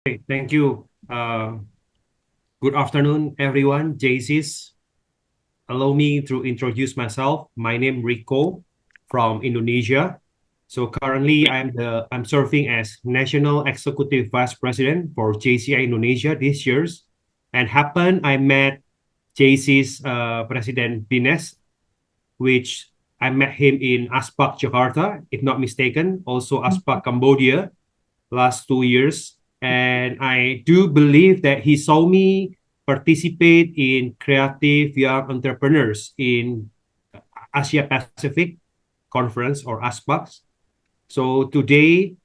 Okay, thank you. Good afternoon, everyone. JCs. Allow me to introduce myself. My name Rico from Indonesia. So currently, I'm serving as National Executive Vice President for JCI Indonesia this year's, and happened I met JC's President Bines, which I met him in Aspak, Jakarta, if not mistaken. Also Aspak, Cambodia, last 2 years. And I do believe that he saw me participate in creative young entrepreneurs in Asia Pacific Conference or ASPAC. So today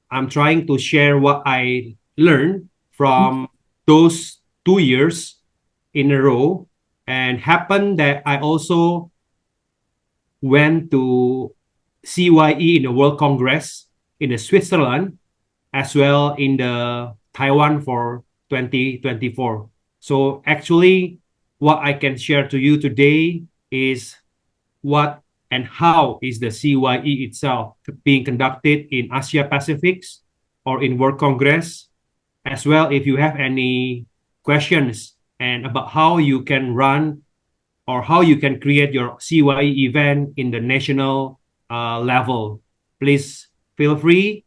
I'm trying to share what I learned from those 2 years in a row, and happened that I also went to CYE in the World Congress in the Switzerland, as well in the Taiwan for 2024. So actually, what I can share to you today is what and how is the CYE itself being conducted in Asia Pacifics or in World Congress, as well if you have any questions and about how you can run or how you can create your CYE event in the national level. Please feel free.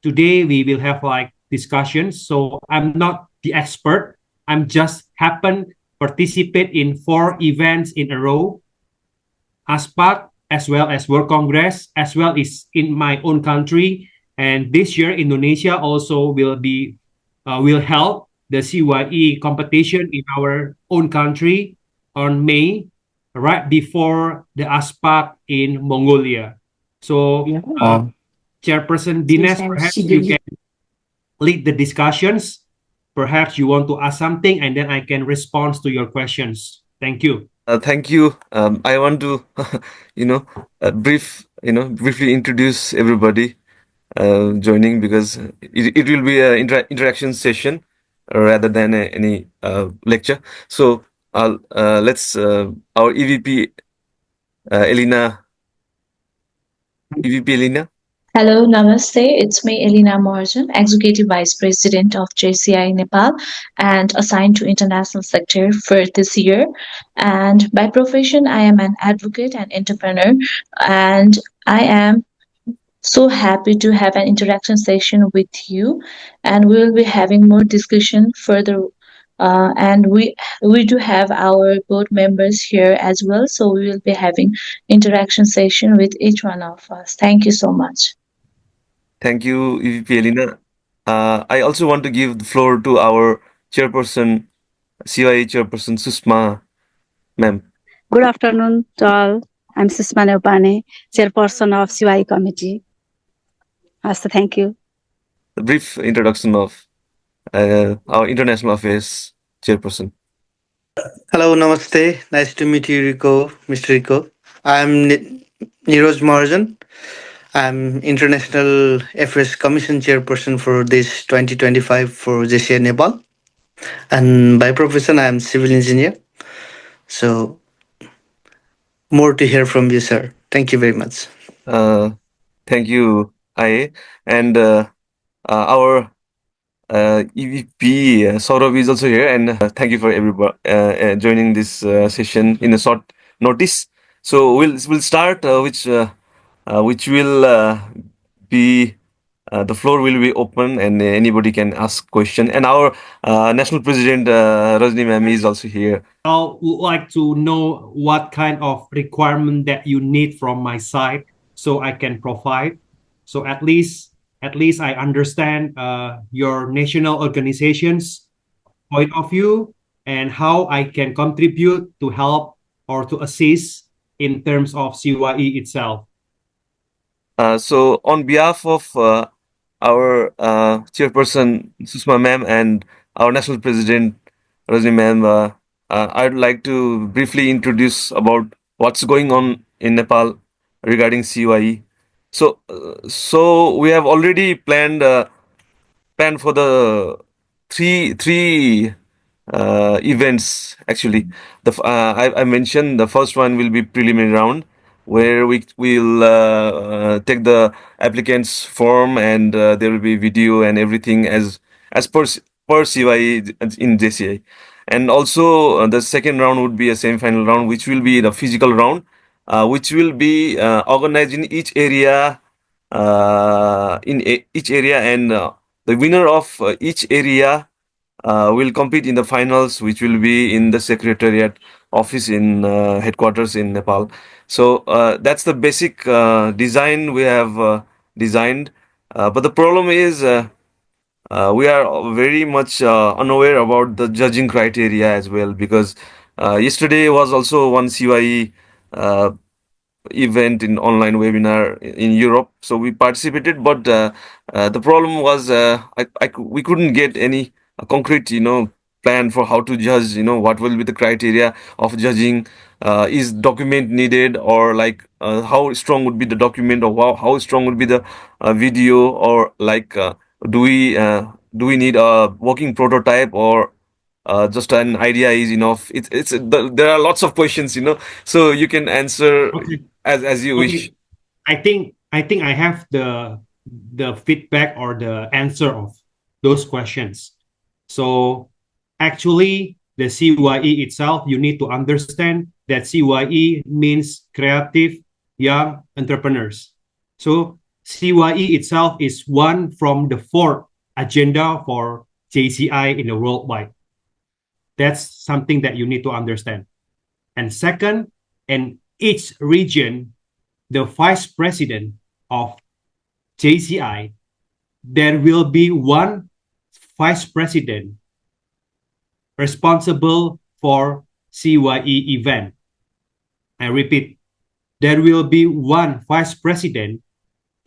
Today we will have like discussions. So I'm not the expert. I'm just happen participate in 4 events in a row, ASPAC as well as World Congress, as well as in my own country. And this year, Indonesia also will help the CYE competition in our own country on May, right before the ASPAC in Mongolia. So, Chairperson Dines, perhaps you can lead the discussions. Perhaps you want to ask something, and then I can respond to your questions. Thank you. Thank you. I want to, you know, briefly introduce everybody joining because it will be an interaction session rather than any lecture. So let's our EVP Elena, EVP Elena. Hello, Namaste. It's me, Elena Morgan, Executive Vice President of JCI Nepal and assigned to international sector for this year. And by profession, I am an advocate and entrepreneur. And I am so happy to have an interaction session with you. And we will be having more discussion further. And we do have our board members here as well. So we will be having interaction session with each one of us. Thank you so much. Thank you, EVP Elena. I also want to give the floor to our chairperson, CYE chairperson Susma, ma'am. Good afternoon to all. I'm Susma Neupane, chairperson of CYE committee. So thank you. A brief introduction of our international affairs chairperson. Hello, namaste. Nice to meet you, Rico, Mr. Rico. I'm Niroj Mahajan. I'm International Affairs Commission Chairperson for this 2025 for JCI Nepal. And by profession, I'm civil engineer. So, more to hear from you, sir. Thank you very much. Thank you, IA. And our EVP Saurav is also here, and thank you for everybody joining this session in a short notice. So we'll start, which will be the floor will be open, and anybody can ask question. And our national president Rajni ma'am is also here. I would like to know what kind of requirement that you need from my side so I can provide. So at least I understand your national organization's point of view and how I can contribute to help or to assist in terms of CYE itself. So on behalf of our chairperson Susma ma'am and our national president Rajni ma'am, I'd like to briefly introduce about what's going on in Nepal regarding CYE. So we have already planned for the three events actually. I mentioned the first one will be preliminary round where we will take the applicants form, and there will be video and everything as per CYE in JCI. And also the second round would be a semi-final round, which will be the physical round, which will be organized in each area, each area, and the winner of each area will compete in the finals, which will be in the secretariat office in headquarters in Nepal. So that's the basic design we have designed. But the problem is we are very much unaware about the judging criteria as well, because yesterday was also one CYE event in online webinar in Europe. So we participated, but the problem was we couldn't get any concrete, plan for how to judge. What will be the criteria of judging? Is document needed, or like how strong would be the document, or how strong would be the video, or like do we uh, do we need a working prototype, or just an idea is enough? There are lots of questions, so you can answer Okay. as you wish. Okay. I think I have the feedback or the answer of those questions. So actually, the CYE itself, you need to understand that CYE means creative young entrepreneurs. So CYE itself is one from the four agenda for JCI in the worldwide. That's something that you need to understand. And second, in each region, the vice president of JCI, there will be one vice president responsible for CYE event. I repeat, there will be one vice president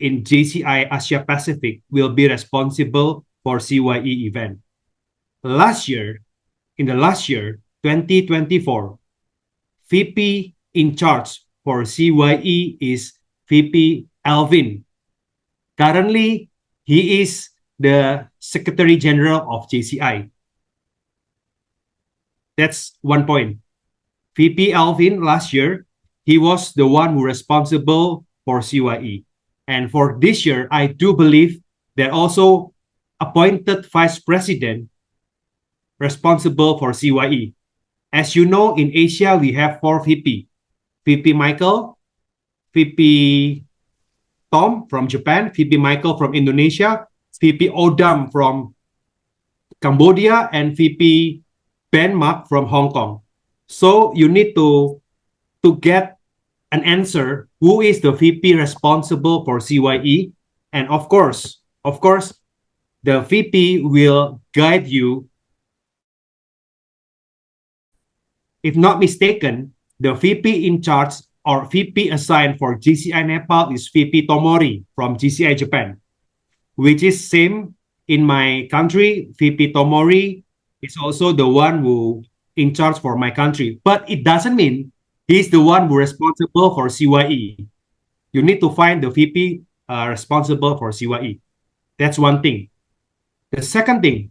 in JCI Asia Pacific will be responsible for CYE event. In the last year, 2024, VP in charge for CYE is VP Alvin. Currently, he is the Secretary General of JCI. That's one point. VP Alvin last year, he was the one who responsible for CYE. And for this year, I do believe that also appointed vice president responsible for CYE. As you know, in Asia, we have four VP. VP Michael, VP Tom from Japan, VP Michael from Indonesia, VP Odam from Cambodia, and VP Ben Mak from Hong Kong. So you need to get an answer who is the VP responsible for CYE, and of course, the VP will guide you. If not mistaken, the VP in charge or VP assigned for JCI Nepal is VP Tomori from JCI Japan, which is same in my country. VP Tomori is also the one who in charge for my country, but it doesn't mean he's the one who responsible for CYE. You need to find the VP responsible for CYE. That's one thing. The second thing,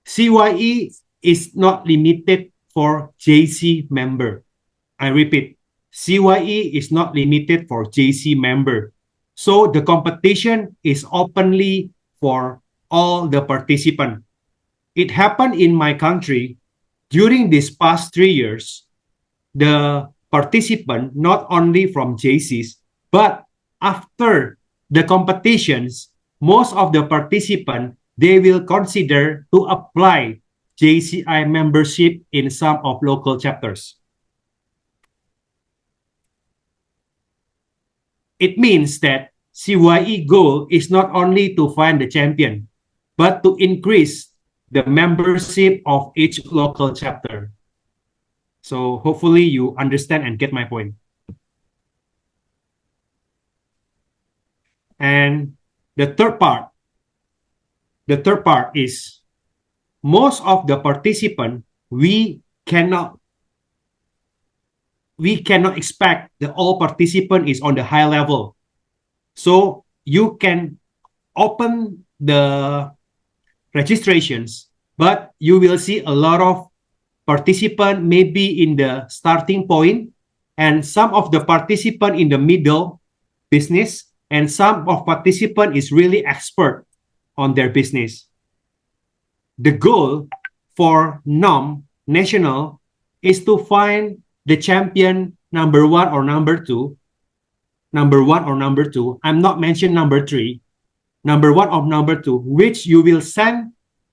CYE is not limited for JC member. I repeat, CYE is not limited for JC member. So the competition is openly for all the participants. It happened in my country during these past 3 years. The participant, not only from JCs, but after the competitions, most of the participants, they will consider to apply JCI membership in some of local chapters. It means that CYE goal is not only to find the champion, but to increase the membership of each local chapter. So hopefully you understand and get my point. And the third part is most of the participants, we cannot expect that all participant is on the high level. So you can open the registrations, but you will see a lot of participant maybe in the starting point, and some of the participant in the middle business, and some of participant is really expert on their business. the goal for national is to find the champion number one or number two. Number one or number two. I'm not mentioning number three. Number one or number two, which you will send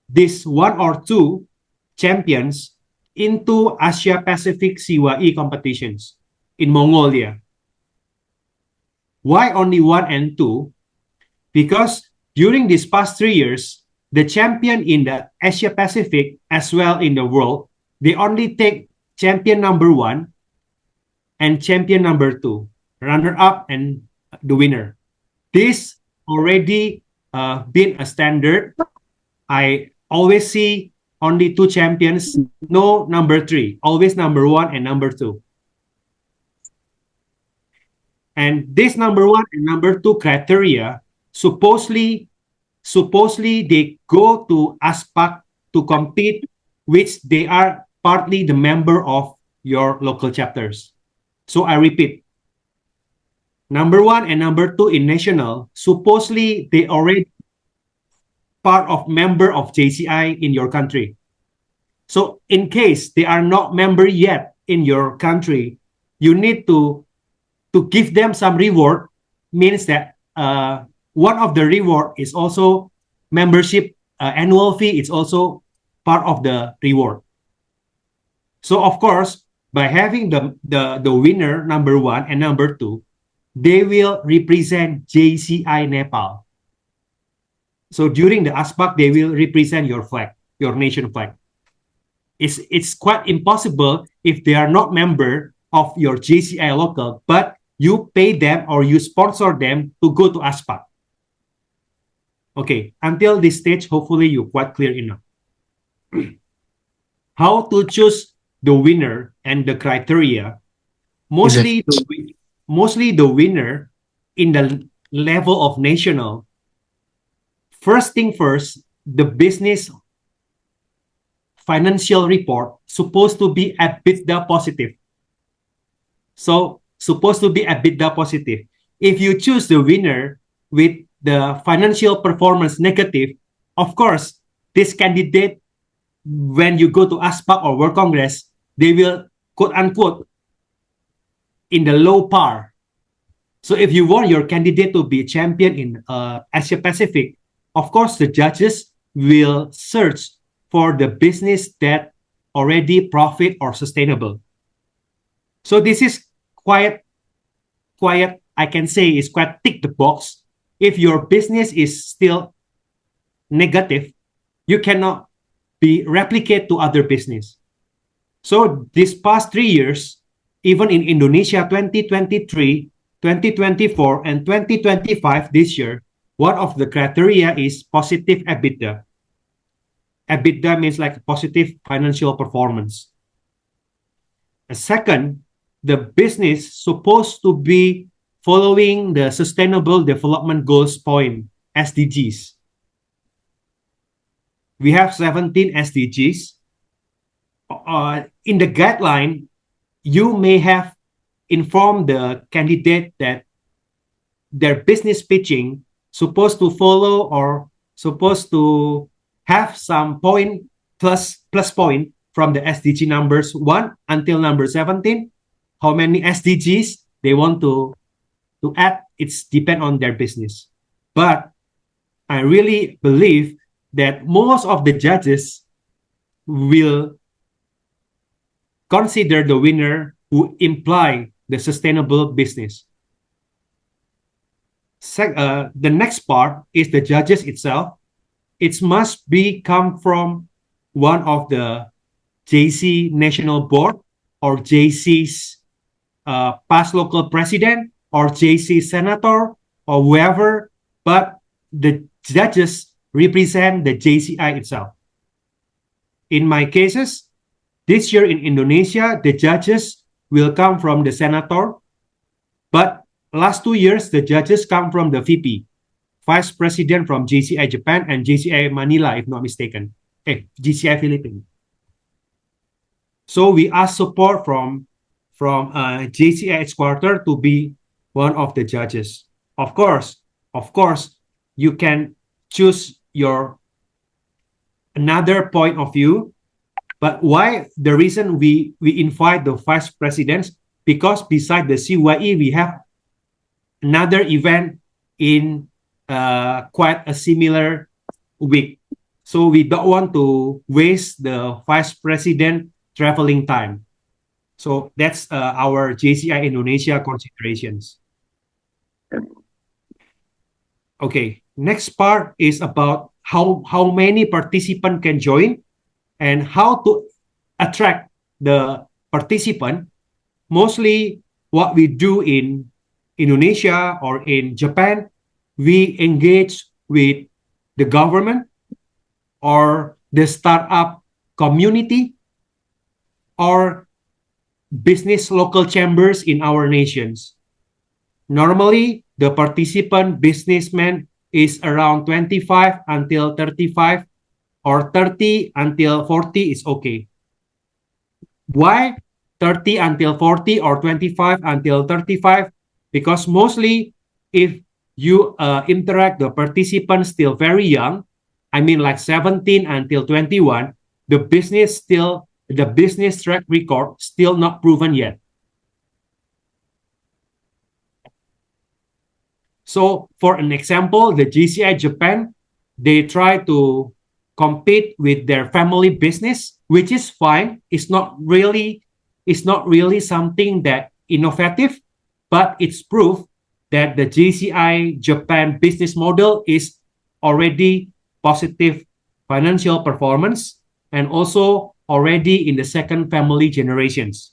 this one or two champions into Asia Pacific CYE competitions in Mongolia. Why only one and two? Because during these past 3 years, the champion in the Asia Pacific as well in the world, they only take champion number one and champion number two, runner up and the winner. This already been a standard. I always see only two champions, no number three, always number one and number two. And this number one and number two criteria, supposedly they go to ASPAC to compete, which they are partly the member of your local chapters. So I repeat, number one and number two in national, supposedly they already part of member of JCI in your country. So in case they are not member yet in your country, you need to give them some reward, means that one of the reward is also membership annual fee. It's also part of the reward. So of course, by having the winner number one and number two, they will represent JCI Nepal. So during the ASPAC, they will represent your flag, your nation flag. It's quite impossible if they are not member of your JCI local, but you pay them or you sponsor them to go to ASPAC. Okay, until this stage, hopefully you're quite clear enough. How to choose the winner and the criteria. Mostly the winner in the level of national. First thing first, the business financial report supposed to be EBITDA positive. So supposed to be EBITDA positive. If you choose the winner with the financial performance negative, of course, this candidate, when you go to ASPAC or World Congress, they will quote unquote in the low par. So if you want your candidate to be champion in Asia Pacific, of course, the judges will search for the business that already profit or sustainable. So this is quite, I can say is quite tick the box. If your business is still negative, you cannot be replicate to other business. So these past 3 years, even in Indonesia 2023, 2024, and 2025 this year, one of the criteria is positive EBITDA. EBITDA means like positive financial performance. A second, the business supposed to be following the Sustainable Development Goals point, SDGs. We have 17 SDGs. In the guideline, you may have informed the candidate that their business pitching supposed to follow or supposed to have some point plus point from the SDG numbers 1 until number 17. How many SDGs they want to add, it's depend on their business. But I really believe that most of the judges will consider the winner who imply the sustainable business. The next part is the judges itself. It must be come from one of the JC National Board or JC's past local president or JC senator or whoever, but the judges represent the JCI itself. In my cases, this year in Indonesia, the judges will come from the senator, but last 2 years, the judges come from the VP, Vice President from JCI Japan and JCI Manila, if not mistaken. JCI Philippines. So we ask support from JCI headquarters to be one of the judges. Of course, you can choose your another point of view. But why the reason we invite the vice presidents? Because beside the CYE, we have another event in quite a similar week. So we don't want to waste the vice president traveling time. So that's our JCI Indonesia considerations. Okay, next part is about how many participants can join and how to attract the participant. Mostly what we do in Indonesia or in Japan, we engage with the government or the startup community or business local chambers in our nations. Normally, the participant businessman is around 25 until 35 or 30 until 40 is okay. Why 30 until 40 or 25 until 35? Because mostly if you interact the participants still very young, I mean like 17 until 21, the business track record still not proven yet. So for an example, the JCI Japan, they try to compete with their family business, which is fine. It's not really something that innovative, but it's proof that the JCI Japan business model is already positive financial performance and also already in the second family generations.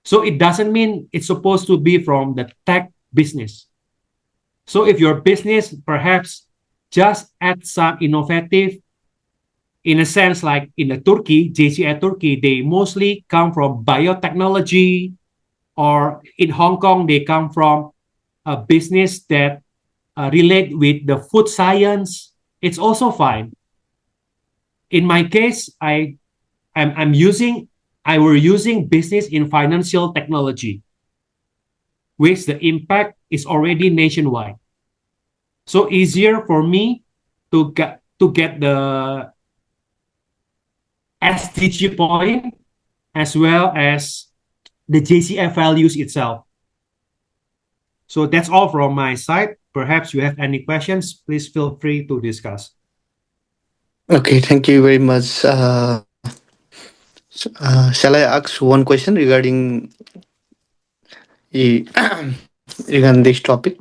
So it doesn't mean it's supposed to be from the tech business. So if your business perhaps just add some innovative, in a sense like in the Turkey, JCI Turkey, they mostly come from biotechnology, or in Hong Kong, they come from a business that relate with the food science. It's also fine. In my case, we're using business in financial technology, which the impact is already nationwide. So easier for me to get the SDG point as well as the JCF values itself. So that's all from my side. Perhaps you have any questions, please feel free to discuss. Okay, thank you very much. Shall I ask one question eh, regarding this topic?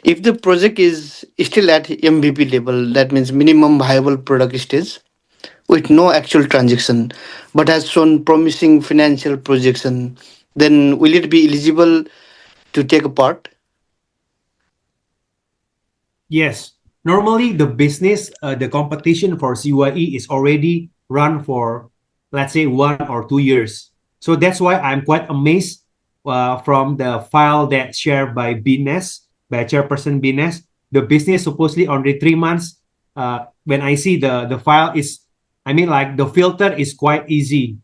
If the project is still at MVP level, that means minimum viable product stage, with no actual transaction, but has shown promising financial projection, then will it be eligible to take a part? Yes, normally the competition for CYE is already run for, let's say, 1 or 2 years. So that's why I'm quite amazed from the file that shared by Bines, by Chairperson Bines. The business supposedly only 3 months. When I see the file is, I mean, like the filter is quite easy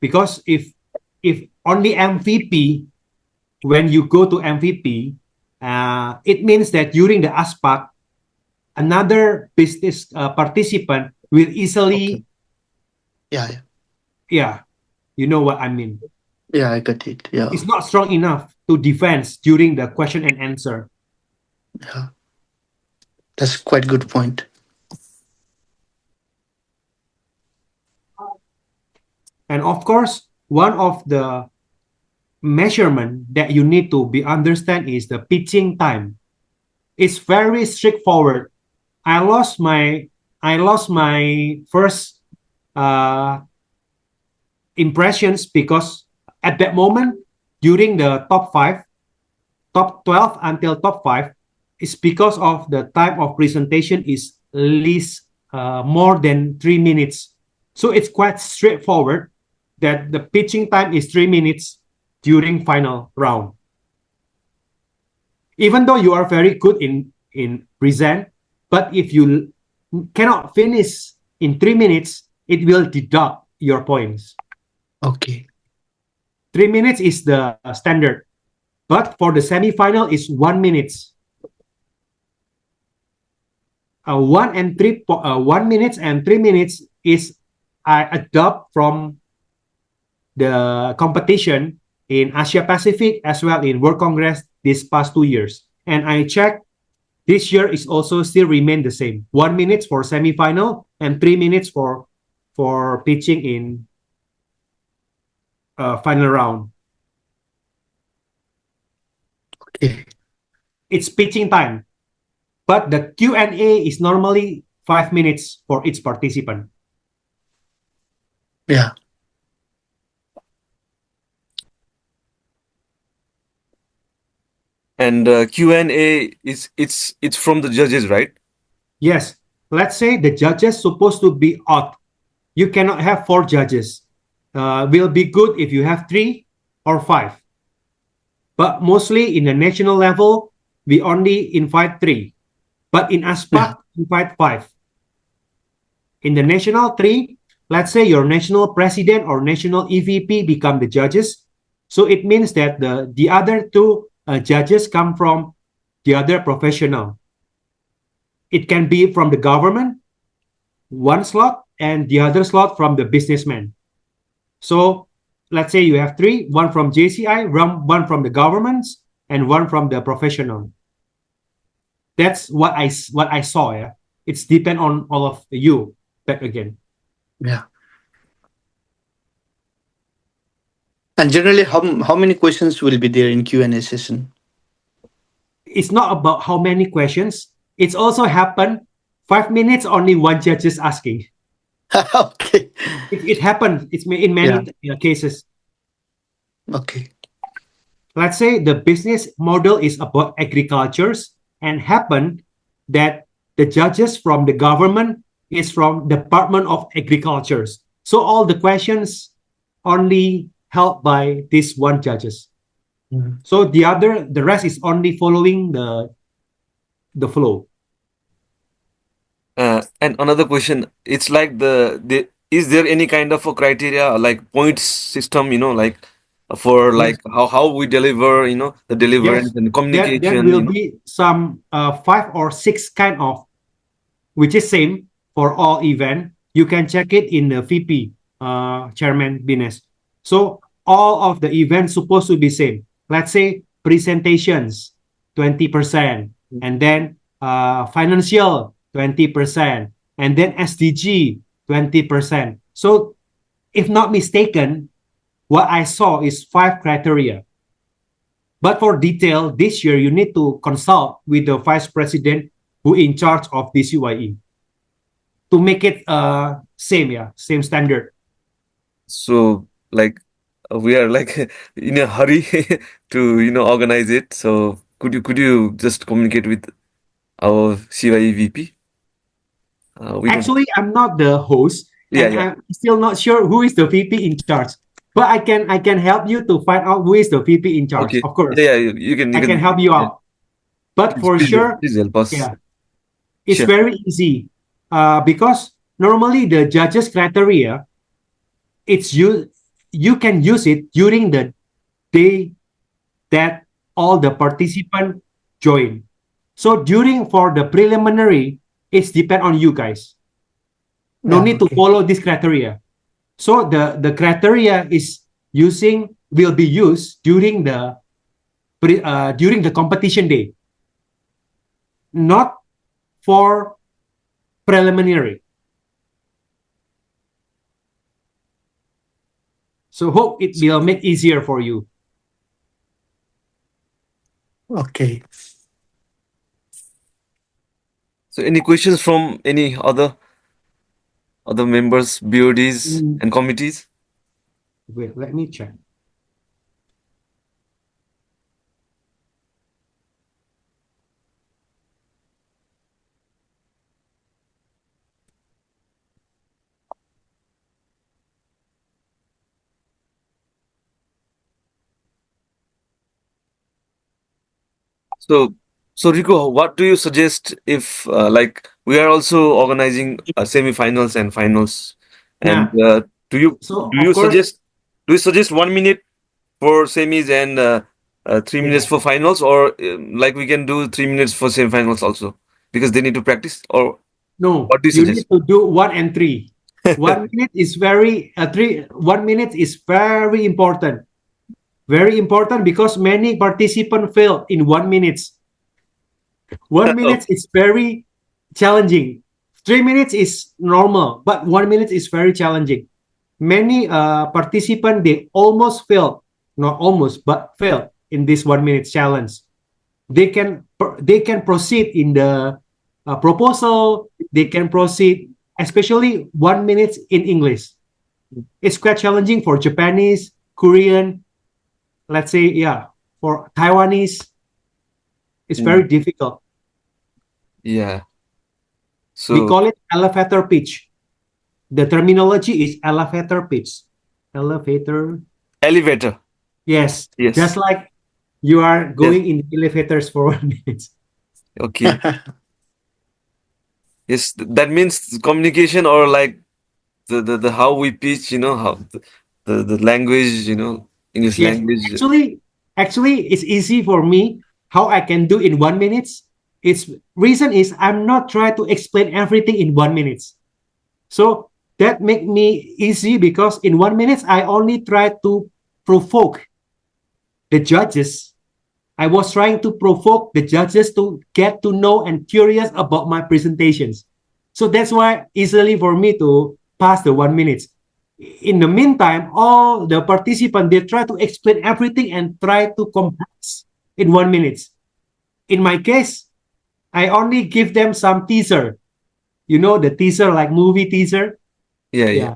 because if only MVP, when you go to MVP, it means that during the ASPAC, another business participant will easily, Okay. Yeah, yeah, you know what I mean. yeah, I got it. Yeah, It's not strong enough to defend during the question and answer. yeah, that's quite good point. And of course, one of the measurement that you need to be understand is the pitching time. It's very straightforward. I lost my first uh, impressions because at that moment during the top 5, top 12 until top 5 is because of the time of presentation is least more than 3 minutes. So it's quite straightforward that the pitching time is 3 minutes during final round. Even though you are very good in present, but if you cannot finish in 3 minutes, it will deduct your points. Okay, 3 minutes is the standard, but for the semi-final is 1 minute. 1 minutes and 3 minutes is I adopt from the competition in Asia Pacific as well in World Congress this past 2 years. And I check this year is also still remain the same. 1 minute for semifinal and 3 minutes for pitching in final round. Okay. It's pitching time, but the Q&A is normally 5 minutes for each participant. Yeah. And Q&A is it's from the judges, right? Yes, let's say the judges supposed to be odd. You cannot have 4 judges. Will be good if you have 3 or 5. But mostly in the national level, we only invite 3. But in Yeah. ASPAC, invite 5. In the national 3, let's say your national president or national EVP become the judges. So it means that the other 2 judges come from the other professional. It can be from the government, 1 slot, and the other slot from the businessman. So let's say you have 3, 1 from JCI, 1 from the governments, and 1 from the professional. That's what I saw. Yeah, it's depend on all of you back again. Yeah. And generally, how many questions will be there in Q&A session? It's not about how many questions. It's also happened 5 minutes only 1 judge is asking. Okay. It happened. It's in many cases. Okay. Let's say the business model is about agricultures and happen that the judges from the government is from Department of Agricultures. So all the questions only held by these 1 judges. Mhm. So the rest is only following the flow. And another question, it's like the is there any kind of a criteria like points system, like for Yes. like how we deliver, the deliverance Yes, and there communication, will be some 5 or 6 kind of, which is same for all event. You can check it in the VP, Chairman Bines. So all of the events supposed to be same. Let's say presentations, 20%, and then financial, 20%, and then SDG, 20%. So if not mistaken, what I saw is 5 criteria. But for detail, this year you need to consult with the vice president who in charge of the CYE to make it same standard. So like we are like in a hurry to organize it. So could you just communicate with our CYE VP? We don't. Actually, I'm not the host, Yeah, and yeah. I'm still not sure who is the VP in charge. But I can help you to find out who is the VP in charge. Okay. Of course, Yeah, yeah. You I can can. help you Yeah. out. But Please, for please, sure, please help us. yeah, it's Sure. very easy. Because normally the judges criteria, it's you can use it during the day that all the participants join. So during for the preliminary, it's depend on you guys. No Yeah. need to Okay. follow this criteria. So the criteria is will be used during the competition day, not for preliminary. So hope it will make easier for you. Okay. So any questions from any other members, BODs Mm, and committees? Wait, let me check. So, so Rico, what do you suggest if like we are also organizing semi-finals and finals, and Yeah. do you So do of you course, suggest do you suggest 1 minute for semis and 3 minutes yeah. for finals, or like we can do 3 minutes for semi-finals also because they need to practice, or No, what do you you need suggest? to do 1 and 3. 1 minute is very 1 minute is very important. Very important because many participants fail in 1 minute. 1 minute is very challenging. 3 minutes is normal, but 1 minute is very challenging. Many participants they almost fail, not almost, but fail in this 1 minute challenge. They can proceed in the proposal. They can proceed, especially 1 minute in English. It's quite challenging for Japanese, Korean, let's say, yeah, for Taiwanese. It's very difficult. Yeah. We So call it elevator pitch. The terminology is elevator pitch. Elevator. elevator. Yes, just Yes. like you are Yes. going in the elevators for 1 minute. Okay. Yes. That means communication or like the how we pitch, how the language, English Yes, language. actually, it's easy for me how I can do in 1 minute. Its reason is I'm not trying to explain everything in 1 minute. So that make me easy because in 1 minute I only try to provoke the judges. I was trying to provoke the judges to get to know and curious about my presentations. So that's why easily for me to pass the 1 minute. In the meantime, all the participants they try to explain everything and try to compress in 1 minute. In my case, I only give them some teaser. You know the teaser like movie teaser. Yeah, yeah. Yeah,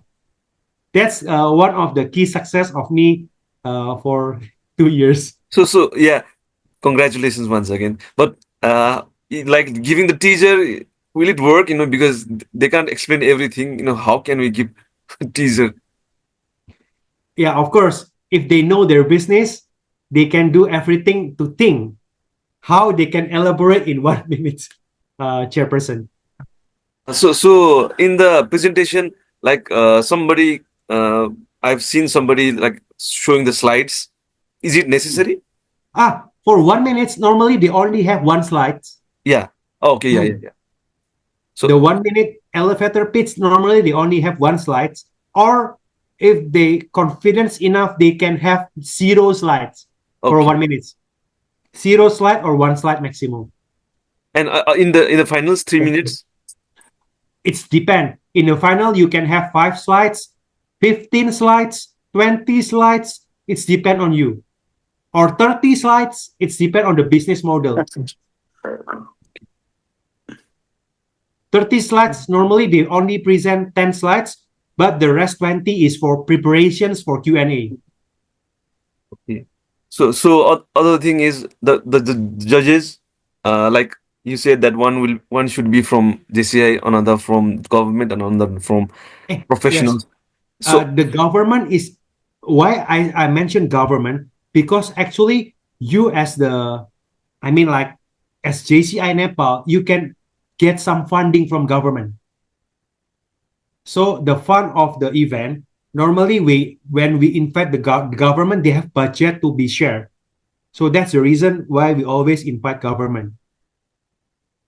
that's one of the key success of me for 2 years. So yeah, congratulations once again. But like giving the teaser, will it work? Because they can't explain everything. How can we give teaser? Yeah, of course, if they know their business, they can do everything to think how they can elaborate in 1 minute, chairperson. So in the presentation, like somebody, I've seen somebody like showing the slides. Is it necessary? For 1 minute, normally they only have one slide. Yeah. Oh, okay. Yeah, yeah, yeah. The So 1 minute elevator pitch, normally they only have one slide. Or if they confidence enough, they can have zero slides for okay. 1 minute. Zero slide or one slide maximum. And in the finals, 3 minutes. It's depend. In the final, you can have 5 slides, 15 slides, 20 slides. It's depend on you. Or 30 slides. It's depend on the business model. 30 slides, normally they only present 10 slides, but the rest 20 is for preparations for Q&A. Okay. So other thing is the judges, like you said that one should be from JCI, another from government, and another from Yes, professionals. So the government is why I mentioned government because actually you as the like as JCI Nepal you can get some funding from government. So the fund of the event normally when we invite the government they have budget to be shared. So that's the reason why we always invite government.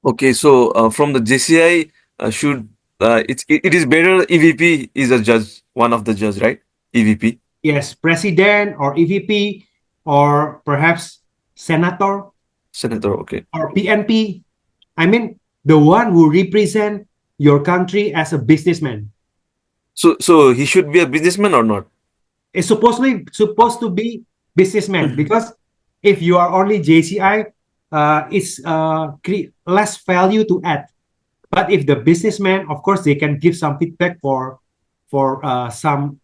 okay, so from the JCI, should it is better EVP is a judge, one of the judge, right? EVP, Yes, president or EVP or perhaps senator senator. Okay. or PNP. I mean, the one who represent your country as a businessman. So he should be a businessman or not? It's supposed to be businessman because if you are only JCI, it's less value to add. But if the businessman, of course, they can give some feedback for some,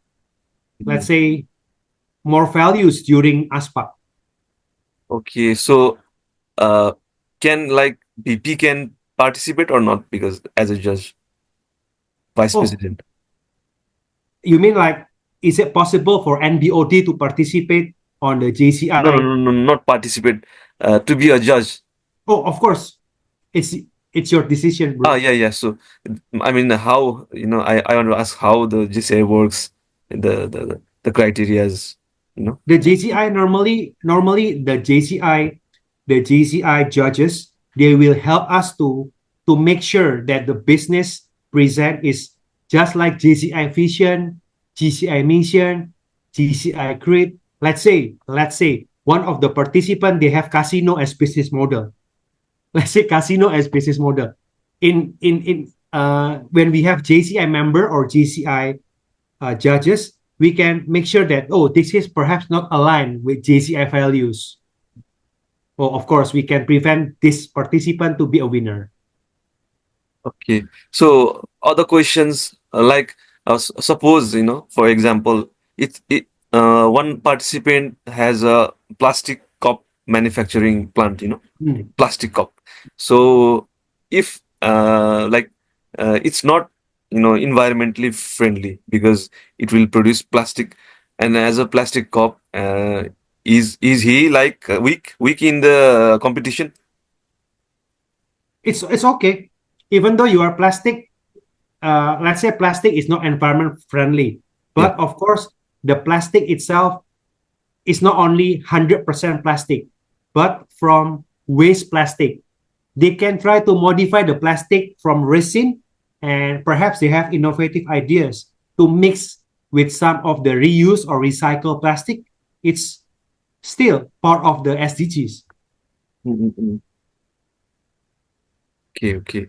let's say, more values during ASPAC. Okay, so uh, can like BP can participate or not because as a judge, vice Oh, president. you mean like, is it possible for NBOD to participate on the No, no, JCI? no, no, not participate. To be a judge. Oh, of course, it's it's your decision, Ah, bro. yeah, yeah. So, I mean, how I want to ask how the JCI works, the criterias, you know. The JCI normally the JCI judges they will help us to make sure that the business present is just like JCI Vision, JCI Mission, JCI Creed. Let's say one of the participants, they have casino as business model. Let's say casino as business model. When we have JCI member or JCI judges, we can make sure that, oh, this is perhaps not aligned with JCI values. Well, of course, we can prevent this participant to be a winner. Okay. So other questions like suppose, for example, one participant has a plastic cup manufacturing plant, Mm. plastic cup. So if it's not environmentally friendly because it will produce plastic, and as a plastic cup, is he like weak in the competition? It's okay, even though you are plastic. Let's say plastic is not environment friendly, Yeah. but of course, the plastic itself is not only 100% plastic, but from waste plastic. They can try to modify the plastic from resin, and perhaps they have innovative ideas to mix with some of the reuse or recycle plastic. It's still part of the SDGs. Mm. Okay, okay.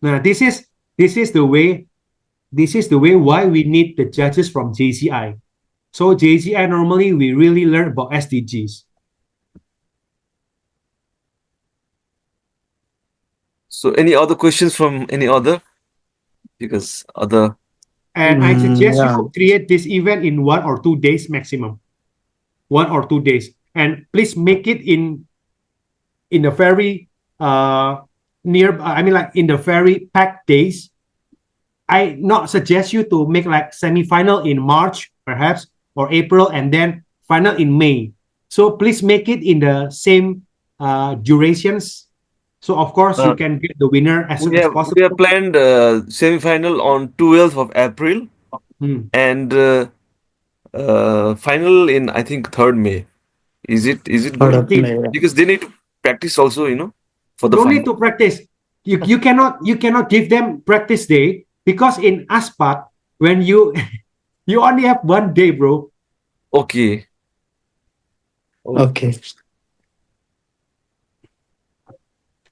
Now, this is the way why we need the judges from JCI. So JCI, normally we really learn about SDGs. So any other questions from any other? Because other. And I suggest Yeah. you create this event in 1 or 2 days maximum. 1 or 2 days. And please make it in a very like in the very packed days. I not suggest you to make like semi-final in March, perhaps, or April, and then final in May. So please make it in the same durations. So of course you Uh, can get the winner as soon we as have we have possible. planned semi-final on 12th of April Hmm. and final in I think 3rd May. Is it Third good? of 13th. May. Because they need to practice also, for the No need final. to practice. You cannot give them practice day, because in ASPAT, when you you only have 1 day, bro. Okay. Oh. Okay.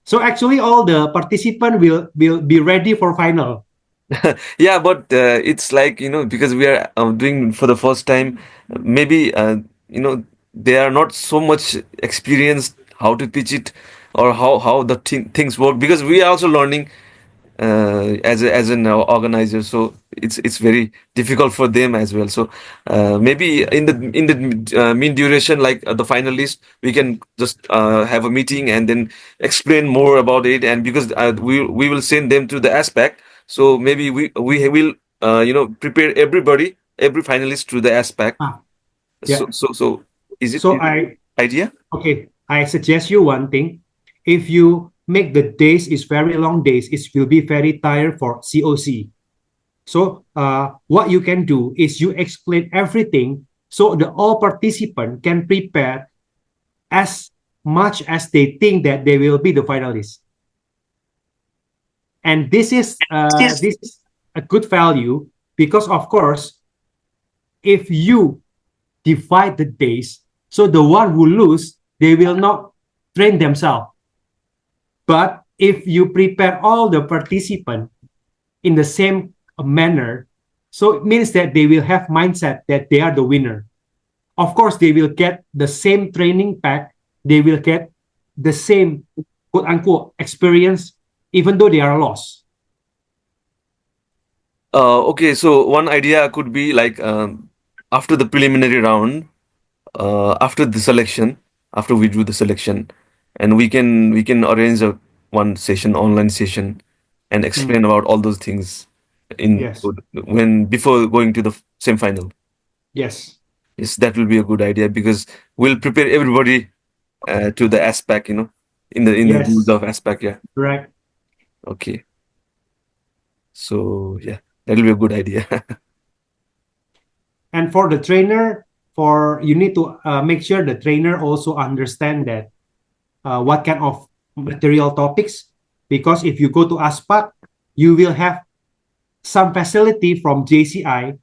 So actually all the participant will be ready for final. Yeah, but it's like, because we are doing for the first time, maybe, they are not so much experienced how to pitch it or how the things work, because we are also learning as an organizer, so it's very difficult for them as well. So maybe in the mean duration, like the finalist, we can just have a meeting and then explain more about it, and because we will send them to the aspect, so maybe we will prepare every finalist to the aspect. Ah, so yeah. so so So is it I idea? Okay, I suggest you one thing. If you make the days is very long days, it will be very tired for COC. So what you can do is you explain everything so the all participant can prepare as much as they think that they will be the finalists. And this is a good value, because of course, if you divide the days, so the one who lose, they will not train themselves. But if you prepare all the participants in the same manner, so it means that they will have mindset that they are the winner. Of course, they will get the same training pack. They will get the same quote unquote experience, even though they are lost. Okay, so one idea could be like, after the preliminary round, after the selection, after we do the selection, and we can arrange a one session, online session, and Mm, explain about all those things in yes, when before going to the same final. yes, Yes, that will be a good idea because we'll prepare everybody to the aspect, in the rules yes, of aspect. Yeah. right. Okay. So yeah, that will be a good idea. And for the trainer, for you need to make sure the trainer also understand that what kind of material topics, because if you go to ASPAC, you will have some facility from JCI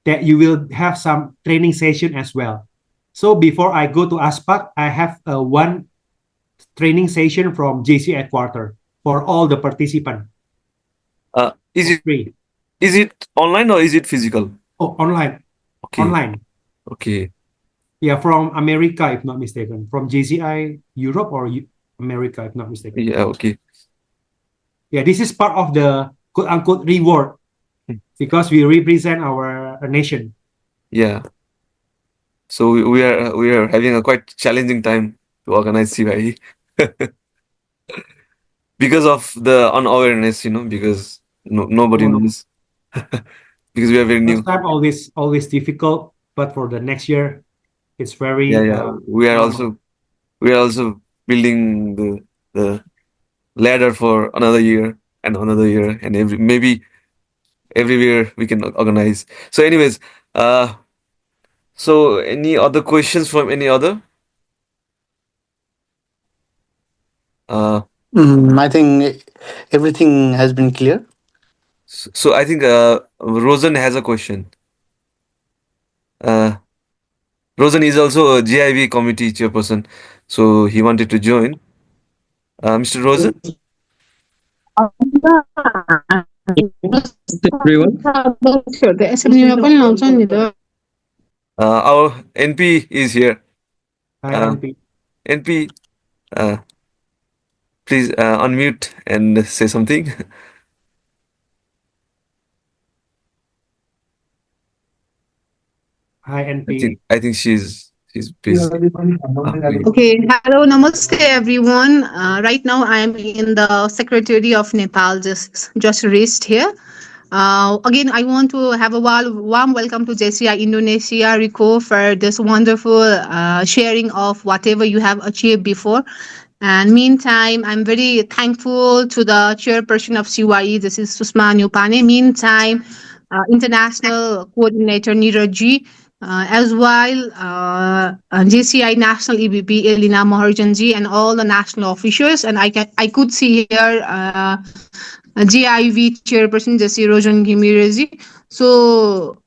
that you will have some training session as well. So before I go to ASPAC, I have one training session from JCI headquarters for all the participants Is for it free. online or is it physical? Oh, online, Okay, online. okay, Yeah, from America, if not mistaken, from JCI Europe or America, if not mistaken. yeah, okay. Yeah, this is part of the quote unquote reward Hmm. because we represent our nation. Yeah. So we are having a quite challenging time to organize CYE because of the unawareness, because nobody Oh, knows because we are very first new. time always difficult, but for the next year, it's Yeah, very yeah. We are normal. also we are also building the ladder for another year and another year and maybe every year we can organize. So, anyways, so any other questions from any other? Uh, I think everything has been clear. so I think Rosen has a question. Uh, Rosen is also a GIV committee chairperson, so he wanted to join. Mr. Rosen, our NP is here. Hi, Uh, NP. NP, uh, please unmute and say something. Hi, I NP. think I think she's busy. We, Okay, hello, namaste everyone. Right now I am in the Secretary of Nepal, just reached here. Again, I want to have a warm welcome to JCI Indonesia, Rico, for this wonderful sharing of whatever you have achieved before. And meantime, I'm very thankful to the chairperson of CYE, this is Susma Nyupane. Meantime, international coordinator Neeraj, as well JCI National EBP Elina Maharjanji and all the national officials. And I could see here GIV chairperson Jesse Rojan Gimiraji. So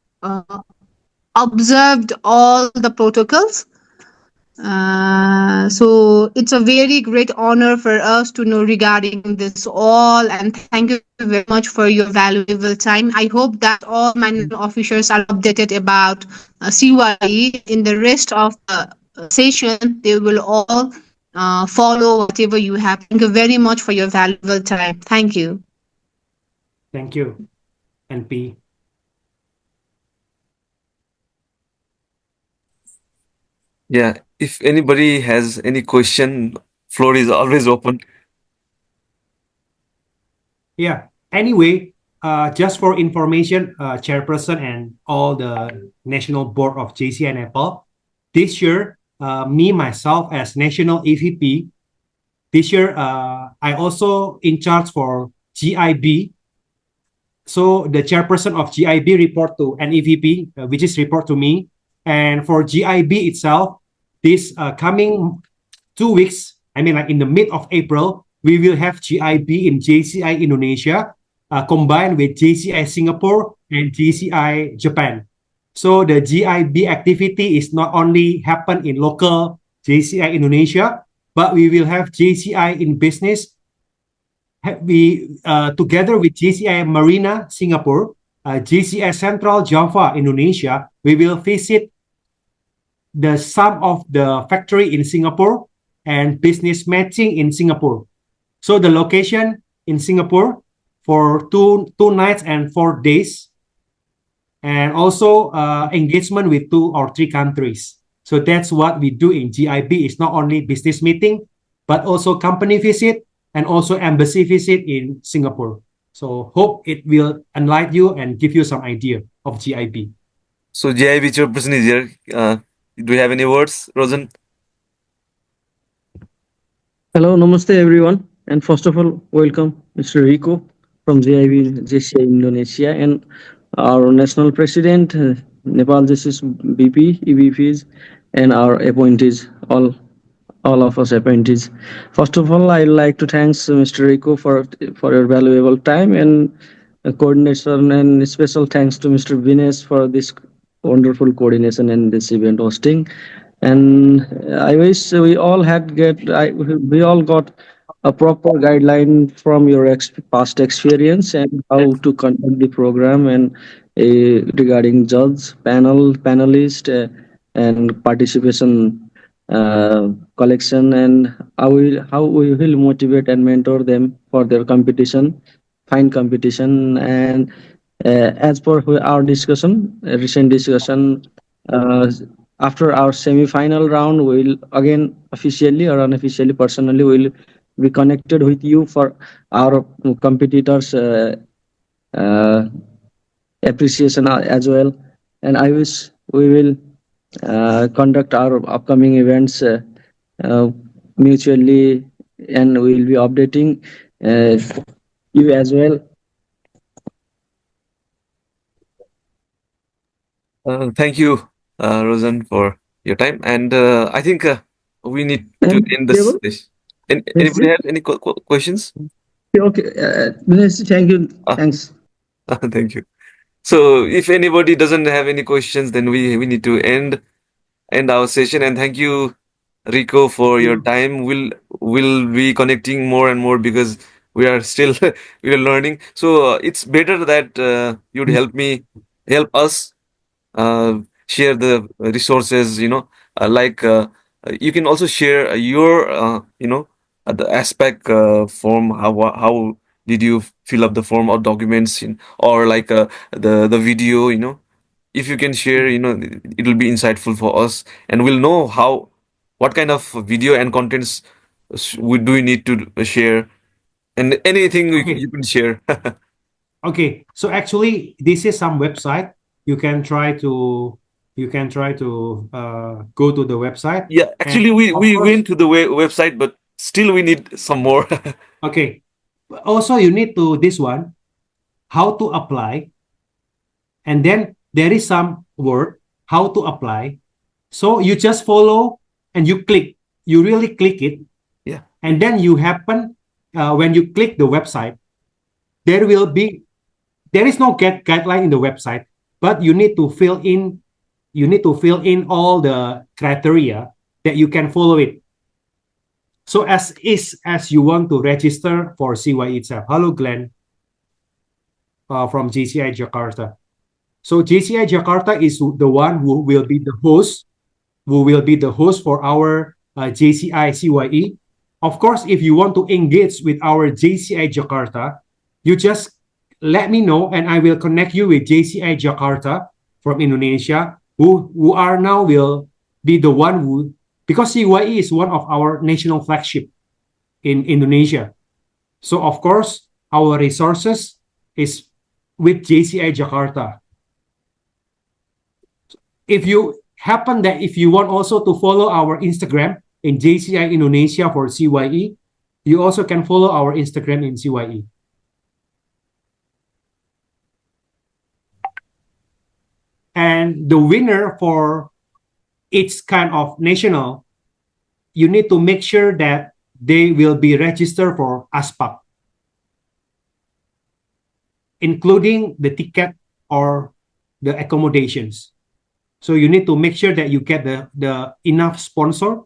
observed all the protocols. So it's a very great honor for us to know regarding this all, and thank you very much for your valuable time. I hope that all my officers are updated about CYE. In the rest of the session, they will all follow whatever you have. Thank you very much for your valuable time. Thank you. Thank you, NP. yeah, if anybody has any question, floor is always open. Yeah. Anyway, just for information, chairperson and all the national board of JCI Nepal, this year, me myself as national EVP, this year I also in charge for GIB. So the chairperson of GIB report to an EVP, which is report to me. And for GIB itself, this coming 2 weeks, I mean, like in the mid of April, we will have GIB in JCI Indonesia combined with JCI Singapore and JCI Japan. So the GIB activity is not only happen in local JCI Indonesia, but we will have JCI in business. We together with JCI Marina Singapore, JCI Central Java Indonesia, we will visit the some of the factory in Singapore and business matching in Singapore. So the location in Singapore for two nights and 4 days, and also engagement with 2 or 3 countries. So that's what we do in GIB. It's not only business meeting, but also company visit and also embassy visit in Singapore. So hope it will enlighten you and give you some idea of GIB. So GIB chairperson is here. Do you have any words, Rosen? Hello, namaste everyone. And first of all, welcome Mr. Rico from JCI Indonesia and our national president, Nepal JC's BP, EVPs, and our appointees, all of us appointees. First of all, I'd like to thank Mr. Rico for your valuable time and coordination, and special thanks to Mr. Vinesh for this wonderful coordination and this event hosting. And I wish we all got a proper guideline from your past experience and how to conduct the program, and regarding judge, panelist, and participation collection, and how we will motivate and mentor them for their competition, fine competition. And as per our discussion, recent discussion, uh, after our semi-final round, we'll again officially or unofficially, personally, will be connected with you for our competitors' uh, appreciation as well. And I wish we will conduct our upcoming events uh, mutually, and we will be updating uh, you as well. Thank you, Rosen, for your time. And I think we need to And end this session. let's Anybody see. have any questions? Okay, thank you. Ah, Thanks. thank you. So if anybody doesn't have any questions, then we need to end our session. And thank you, Rico, for your time. We'll be connecting more and more because we are still we are learning. So it's better that you'd help us uh, share the resources, like you can also share your the aspect form, how did you fill up the form or documents or like the video, if you can share, it'll be insightful for us, and we'll know how what kind of video and contents do we need to share, and anything Okay. you can share. Okay. So actually, this is some website. You can try to go to the website, Yeah, and actually, of we course, went to the website, but still we need some more. okay. Also, you need to this one how to apply, and then there is some word how to apply. So you just follow and you click. You really click it, Yeah. and then you happen when you click the website, there will be there is no guideline in the website, but you need to fill in all the criteria that you can follow it. So as you want to register for CYE itself. Hello, Glenn, from JCI Jakarta. So JCI Jakarta is the one who will be the host for our JCI CYE. Of course, if you want to engage with our JCI Jakarta, you just let me know and I will connect you with JCI Jakarta from Indonesia, who are now will be the one who, because CYE is one of our national flagship in Indonesia. So of course, our resources is with JCI Jakarta. If you happen that if you want also to follow our Instagram in JCI Indonesia for CYE, you also can follow our Instagram in CYE. And the winner for each kind of national, you need to make sure that they will be registered for ASPAC, including the ticket or the accommodations. So you need to make sure that you get the enough sponsor.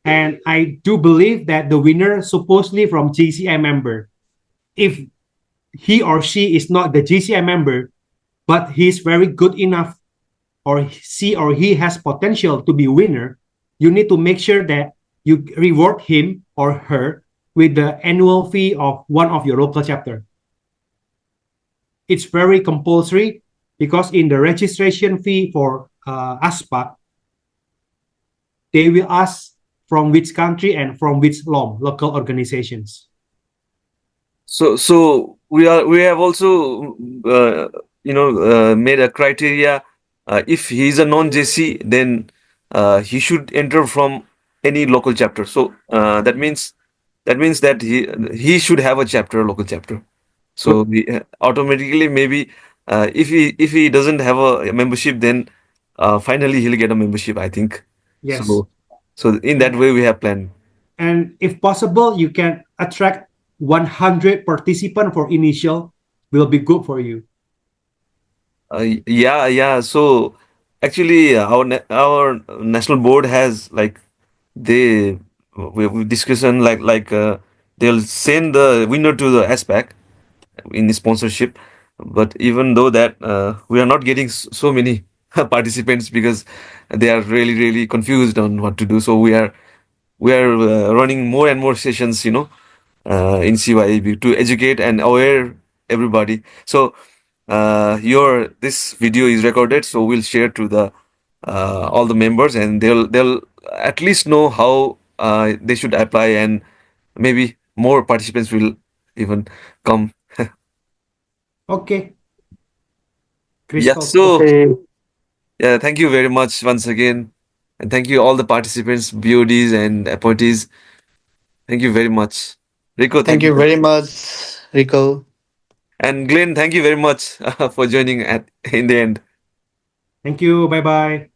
And I do believe that the winner supposedly from JCI member, if he or she is not the JCI member, but he's very good enough, or she or he has potential to be winner, you need to make sure that you reward him or her with the annual fee of one of your local chapter. It's very compulsory because in the registration fee for ASPAC, they will ask from which country and from which local organizations. So we have also made a criteria. If he is a non-JC, then he should enter from any local chapter. So that means that he should have a chapter, local chapter. So we automatically, maybe if he doesn't have a membership, then finally he'll get a membership, I think. Yes. So in that And, way we have planned. and if possible, you can attract 100 participant for initial will be good for you. Yeah, yeah. So actually, our national board has like they we discussion they'll send the winner to the SPAC in sponsorship. But even though that we are not getting so many participants because they are really confused on what to do. So we are running more and more sessions, in CYE to educate and aware everybody. So your this video is recorded, so we'll share to the all the members, and they'll at least know how they should apply, and maybe more participants will even come. Okay, Yeah. Crystal. So Okay. yeah, thank you very much once again, and thank you all the participants, BODs and appointees. Thank you very much, Rico. Thank Thank you you, very much, Rico. and Glenn. Thank you very much for joining at in the end. Thank you. Bye bye.